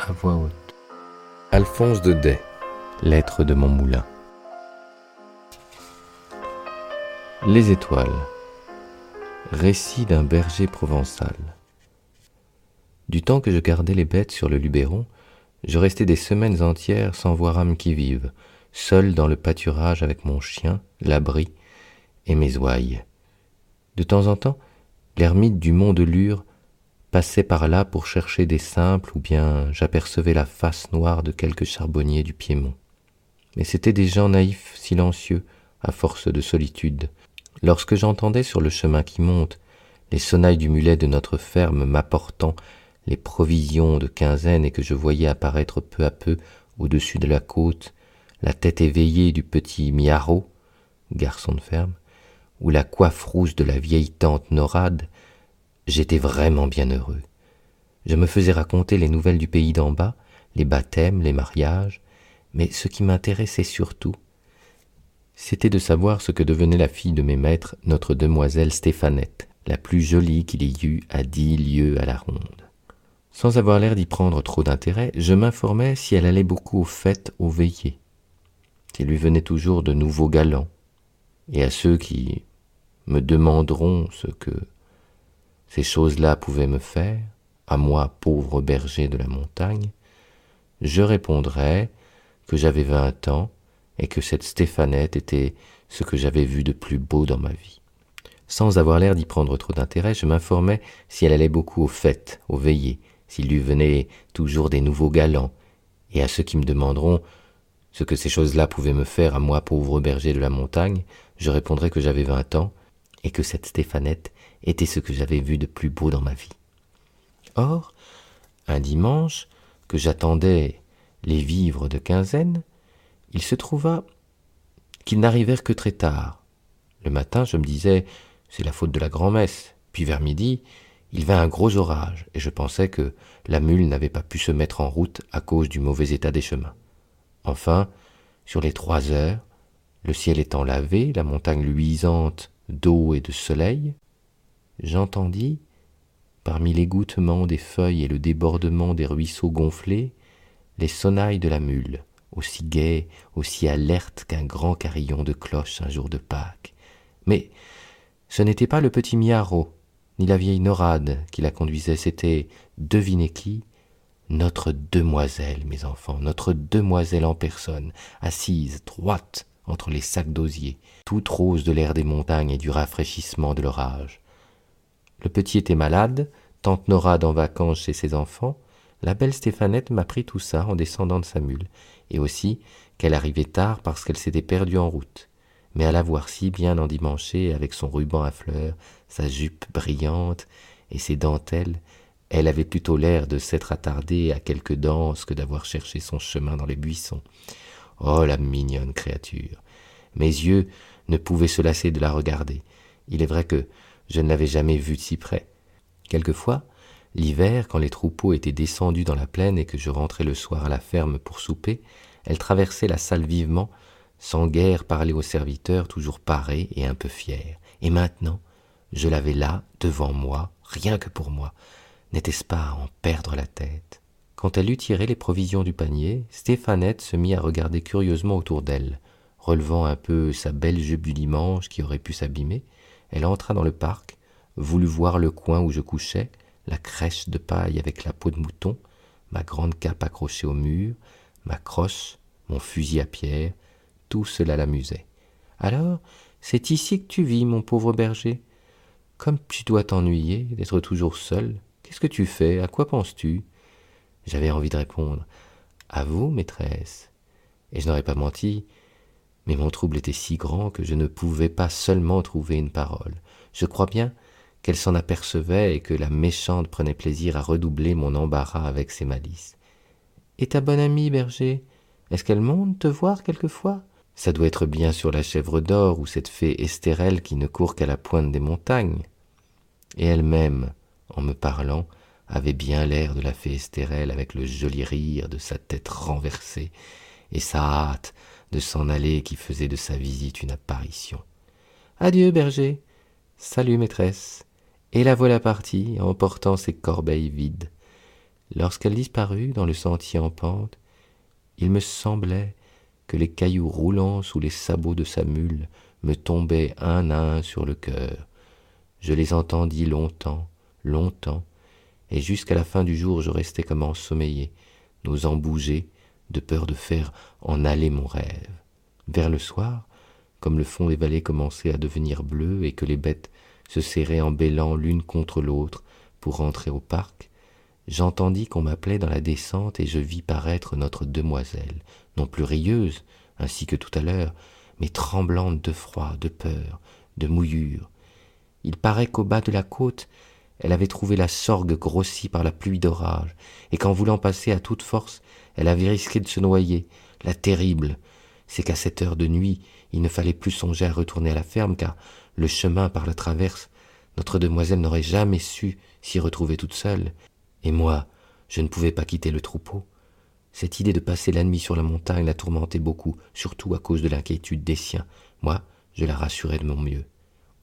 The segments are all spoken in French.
à voix haute. Alphonse de Day, lettre de mon moulin. Les étoiles. Récit d'un berger provençal. Du temps que je gardais les bêtes sur le Luberon, je restais des semaines entières sans voir âme qui vive, seul dans le pâturage avec mon chien, l'abri, et mes ouailles. De temps en temps, l'ermite du mont de Lure passait par là pour chercher des simples, ou bien j'apercevais la face noire de quelques charbonniers du Piémont. Mais c'étaient des gens naïfs, silencieux, à force de solitude. Lorsque j'entendais sur le chemin qui monte les sonnailles du mulet de notre ferme m'apportant les provisions de quinzaine et que je voyais apparaître peu à peu au-dessus de la côte la tête éveillée du petit Miaro, garçon de ferme, ou la coiffe rouge de la vieille tante Norade, j'étais vraiment bien heureux. Je me faisais raconter les nouvelles du pays d'en bas, les baptêmes, les mariages, mais ce qui m'intéressait surtout, c'était de savoir ce que devenait la fille de mes maîtres, notre demoiselle Stéphanette, la plus jolie qu'il y eût à 10 lieues à la ronde. Sans avoir l'air d'y prendre trop d'intérêt, je m'informais si elle allait beaucoup aux fêtes, aux veillées, s'il lui venait toujours de nouveaux galants, et à ceux qui me demanderont ce que ces choses-là pouvaient me faire, à moi, pauvre berger de la montagne, je répondrai que j'avais 20 ans et que cette Stéphanette était ce que j'avais vu de plus beau dans ma vie. Sans avoir l'air d'y prendre trop d'intérêt, je m'informais si elle allait beaucoup aux fêtes, aux veillées, s'il lui venait toujours des nouveaux galants, et à ceux qui me demanderont ce que ces choses-là pouvaient me faire à moi, pauvre berger de la montagne, je répondrai que j'avais 20 ans et que cette Stéphanette était ce que j'avais vu de plus beau dans ma vie. Or, un dimanche, que j'attendais les vivres de quinzaine, il se trouva qu'ils n'arrivèrent que très tard. Le matin, je me disais, c'est la faute de la grand-messe. Puis vers midi, il vint un gros orage, et je pensais que la mule n'avait pas pu se mettre en route à cause du mauvais état des chemins. Enfin, sur les 3 heures, le ciel étant lavé, la montagne luisante d'eau et de soleil, j'entendis, parmi l'égouttement des feuilles et le débordement des ruisseaux gonflés, les sonnailles de la mule, aussi gaies, aussi alertes qu'un grand carillon de cloche un jour de Pâques. Mais ce n'était pas le petit Miaro, ni la vieille Norade qui la conduisait, c'était, devinez qui, notre demoiselle, mes enfants, notre demoiselle en personne, assise, droite, entre les sacs d'osier, toute rose de l'air des montagnes et du rafraîchissement de l'orage. Le petit était malade, tante Norade en vacances chez ses enfants, la belle Stéphanette m'apprit tout ça en descendant de sa mule, et aussi qu'elle arrivait tard parce qu'elle s'était perdue en route. Mais à la voir si bien endimanchée, avec son ruban à fleurs, sa jupe brillante et ses dentelles, elle avait plutôt l'air de s'être attardée à quelque danse que d'avoir cherché son chemin dans les buissons. Oh, la mignonne créature! Mes yeux ne pouvaient se lasser de la regarder. Il est vrai que je ne l'avais jamais vue de si près. Quelquefois, l'hiver, quand les troupeaux étaient descendus dans la plaine et que je rentrais le soir à la ferme pour souper, elle traversait la salle vivement, sans guère parler aux serviteurs, toujours parée et un peu fière. Et maintenant, je l'avais là, devant moi, rien que pour moi. N'était-ce pas à en perdre la tête? Quand elle eut tiré les provisions du panier, Stéphanette se mit à regarder curieusement autour d'elle. Relevant un peu sa belle jupe du dimanche qui aurait pu s'abîmer, elle entra dans le parc, voulut voir le coin où je couchais, la crèche de paille avec la peau de mouton, ma grande cape accrochée au mur, ma crosse, mon fusil à pierre, tout cela l'amusait. « Alors, c'est ici que tu vis, mon pauvre berger? Comme tu dois t'ennuyer d'être toujours seul. Qu'est-ce que tu fais? À quoi penses-tu » J'avais envie de répondre « À vous, maîtresse » et je n'aurais pas menti, mais mon trouble était si grand que je ne pouvais pas seulement trouver une parole. Je crois bien qu'elle s'en apercevait et que la méchante prenait plaisir à redoubler mon embarras avec ses malices. « Et ta bonne amie, berger, est-ce qu'elle monte te voir quelquefois? Ça doit être bien sur la chèvre d'or ou cette fée Estérelle qui ne court qu'à la pointe des montagnes. » Et elle-même, en me parlant, avait bien l'air de la fée Estérelle avec le joli rire de sa tête renversée et sa hâte de s'en aller qui faisait de sa visite une apparition. « Adieu, berger. Salut, maîtresse. » Et la voilà partie, emportant ses corbeilles vides. Lorsqu'elle disparut dans le sentier en pente, il me semblait que les cailloux roulants sous les sabots de sa mule me tombaient un à un sur le cœur. Je les entendis longtemps, longtemps, et jusqu'à la fin du jour je restai comme ensommeillé, n'osant bouger, de peur de faire en aller mon rêve. Vers le soir, comme le fond des vallées commençait à devenir bleu et que les bêtes se serraient en bêlant l'une contre l'autre pour rentrer au parc, j'entendis qu'on m'appelait dans la descente et je vis paraître notre demoiselle, non plus rieuse, ainsi que tout à l'heure, mais tremblante de froid, de peur, de mouillure. Il paraît qu'au bas de la côte, elle avait trouvé la sorgue grossie par la pluie d'orage, et qu'en voulant passer à toute force, elle avait risqué de se noyer. La terrible, c'est qu'à cette heure de nuit, il ne fallait plus songer à retourner à la ferme, car le chemin par la traverse, notre demoiselle n'aurait jamais su s'y retrouver toute seule. Et moi, je ne pouvais pas quitter le troupeau. Cette idée de passer la nuit sur la montagne la tourmentait beaucoup, surtout à cause de l'inquiétude des siens. Moi, je la rassurais de mon mieux.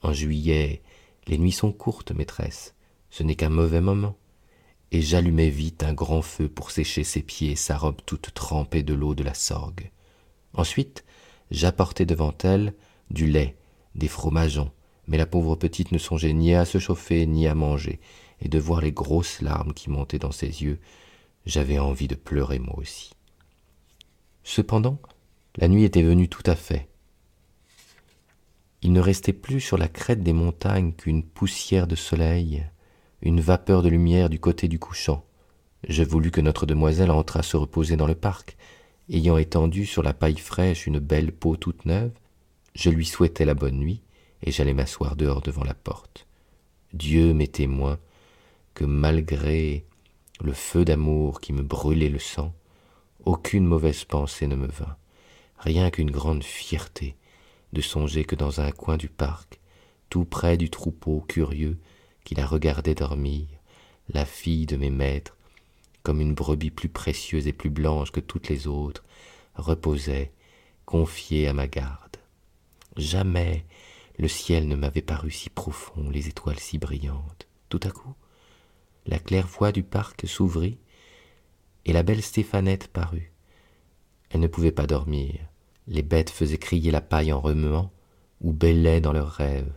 En juillet, les nuits sont courtes, maîtresse, ce n'est qu'un mauvais moment. Et j'allumai vite un grand feu pour sécher ses pieds et sa robe toute trempée de l'eau de la Sorgue. Ensuite, j'apportai devant elle du lait, des fromageons, mais la pauvre petite ne songeait ni à se chauffer ni à manger, et de voir les grosses larmes qui montaient dans ses yeux, j'avais envie de pleurer moi aussi. Cependant, la nuit était venue tout à fait. Il ne restait plus sur la crête des montagnes qu'une poussière de soleil, une vapeur de lumière du côté du couchant. Je voulus que notre demoiselle entrât se reposer dans le parc. Ayant étendu sur la paille fraîche une belle peau toute neuve, je lui souhaitai la bonne nuit et j'allai m'asseoir dehors devant la porte. Dieu m'est témoin que malgré le feu d'amour qui me brûlait le sang, aucune mauvaise pensée ne me vint, rien qu'une grande fierté de songer que dans un coin du parc, tout près du troupeau curieux qui la regardait dormir, la fille de mes maîtres, comme une brebis plus précieuse et plus blanche que toutes les autres, reposait, confiée à ma garde. Jamais le ciel ne m'avait paru si profond, les étoiles si brillantes. Tout à coup, la claire-voie du parc s'ouvrit et la belle Stéphanette parut. Elle ne pouvait pas dormir. Les bêtes faisaient crier la paille en remuant ou bêlaient dans leurs rêves.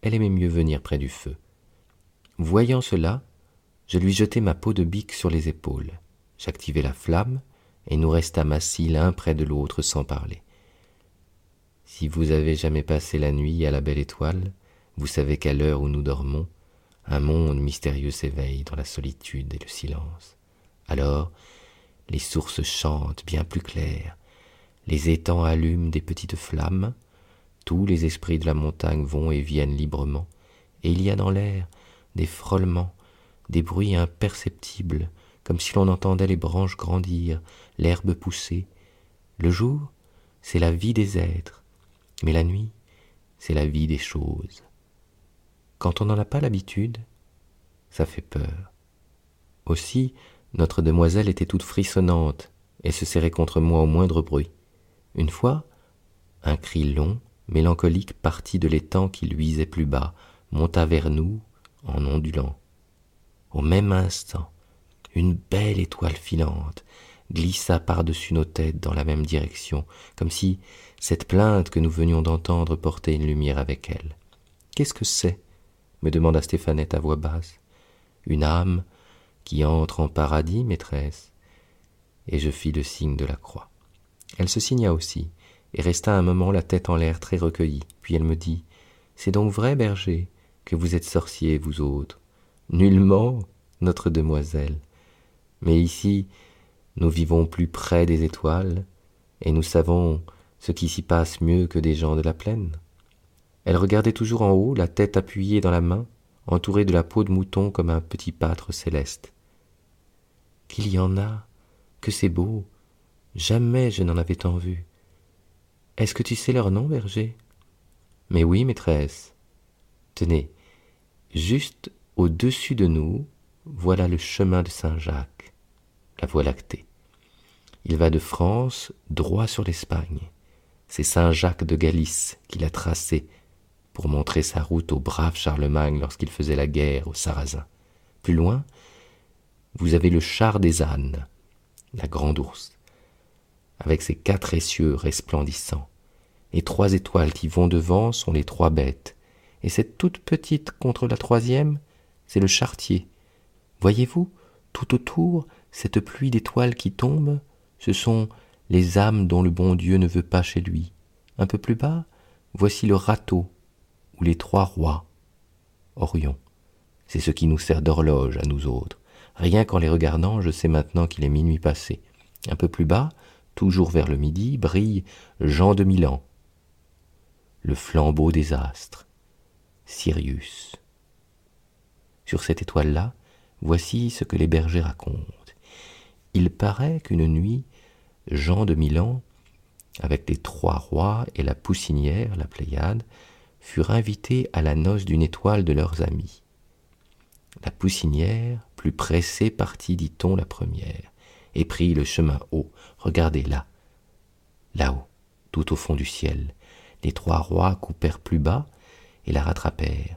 Elle aimait mieux venir près du feu. Voyant cela, je lui jetai ma peau de bique sur les épaules. J'activai la flamme et nous restâmes assis l'un près de l'autre sans parler. Si vous avez jamais passé la nuit à la belle étoile, vous savez qu'à l'heure où nous dormons, un monde mystérieux s'éveille dans la solitude et le silence. Alors, les sources chantent bien plus clair, les étangs allument des petites flammes, tous les esprits de la montagne vont et viennent librement, et il y a dans l'air des frôlements, des bruits imperceptibles, comme si l'on entendait les branches grandir, l'herbe pousser. Le jour, c'est la vie des êtres, mais la nuit, c'est la vie des choses. Quand on n'en a pas l'habitude, ça fait peur. Aussi, notre demoiselle était toute frissonnante et se serrait contre moi au moindre bruit. Une fois, un cri long, mélancolique partit de l'étang qui luisait plus bas, monta vers nous en ondulant. Au même instant, une belle étoile filante glissa par-dessus nos têtes dans la même direction, comme si cette plainte que nous venions d'entendre portait une lumière avec elle. « Qu'est-ce que c'est ?» me demanda Stéphanette à voix basse. « Une âme qui entre en paradis, maîtresse. » Et je fis le signe de la croix. Elle se signa aussi, et resta un moment la tête en l'air très recueillie. Puis elle me dit, « C'est donc vrai, berger, que vous êtes sorciers, vous autres ?»« Nullement, notre demoiselle. Mais ici, nous vivons plus près des étoiles, et nous savons ce qui s'y passe mieux que des gens de la plaine. » Elle regardait toujours en haut, la tête appuyée dans la main, entourée de la peau de mouton comme un petit pâtre céleste. « Qu'il y en a, que c'est beau, jamais je n'en avais tant vu. Est-ce que tu sais leur nom, berger ?»« Mais oui, maîtresse. Tenez, juste au-dessus de nous, voilà le chemin de Saint-Jacques, la voie lactée. Il va de France droit sur l'Espagne. C'est Saint-Jacques de Galice qui l'a tracé pour montrer sa route au brave Charlemagne lorsqu'il faisait la guerre aux Sarrasins. Plus loin, vous avez le char des ânes, la grande ours, avec ses 4 essieux resplendissants. Les 3 étoiles qui vont devant sont les 3 bêtes, et cette toute petite contre la 3e, c'est le charretier. Voyez-vous, tout autour, cette pluie d'étoiles qui tombe, ce sont les âmes dont le bon Dieu ne veut pas chez lui. Un peu plus bas, voici le râteau, ou les 3 rois. Orion, c'est ce qui nous sert d'horloge à nous autres. Rien qu'en les regardant, je sais maintenant qu'il est minuit passé. Un peu plus bas, toujours vers le midi, brille Jean de Milan, le flambeau des astres, Sirius. Sur cette étoile-là, voici ce que les bergers racontent. Il paraît qu'une nuit, Jean de Milan, avec les 3 rois et la poussinière, la Pléiade, furent invités à la noce d'une étoile de leurs amis. La poussinière, plus pressée, partit, dit-on, la première, et prit le chemin haut. Regardez là, là-haut, tout au fond du ciel. Les 3 rois coupèrent plus bas et la rattrapèrent.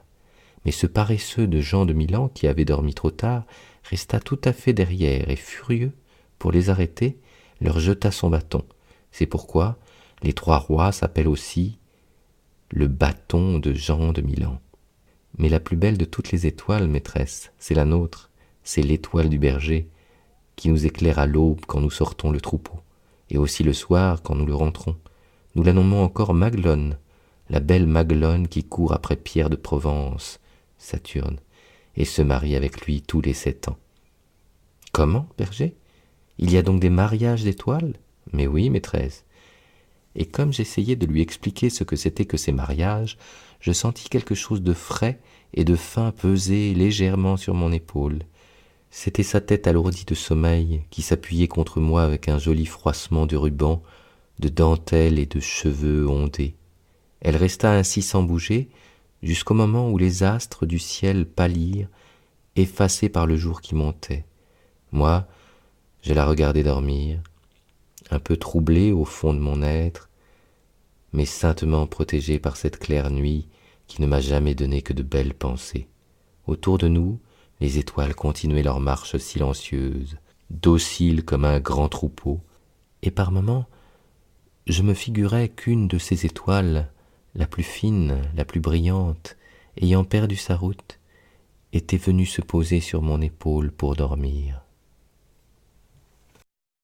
Mais ce paresseux de Jean de Milan, qui avait dormi trop tard, resta tout à fait derrière et, furieux, pour les arrêter, leur jeta son bâton. C'est pourquoi les 3 rois s'appellent aussi le bâton de Jean de Milan. Mais la plus belle de toutes les étoiles, maîtresse, c'est la nôtre, c'est l'étoile du berger, qui nous éclaire à l'aube quand nous sortons le troupeau, et aussi le soir quand nous le rentrons. Nous la nommons encore Maglone, la belle Maglone qui court après Pierre de Provence, Saturne, et se marie avec lui tous les 7 ans. Comment, berger? Il y a donc des mariages d'étoiles? Mais oui, maîtresse. Et comme j'essayais de lui expliquer ce que c'était que ces mariages, je sentis quelque chose de frais et de fin peser légèrement sur mon épaule. C'était sa tête alourdie de sommeil qui s'appuyait contre moi avec un joli froissement de ruban, de dentelle et de cheveux ondés. Elle resta ainsi sans bouger jusqu'au moment où les astres du ciel pâlirent, effacés par le jour qui montait. Moi, je la regardais dormir, un peu troublé au fond de mon être, mais saintement protégé par cette claire nuit qui ne m'a jamais donné que de belles pensées. Autour de nous, les étoiles continuaient leur marche silencieuse, dociles comme un grand troupeau, et par moments, je me figurais qu'une de ces étoiles, la plus fine, la plus brillante, ayant perdu sa route, était venue se poser sur mon épaule pour dormir.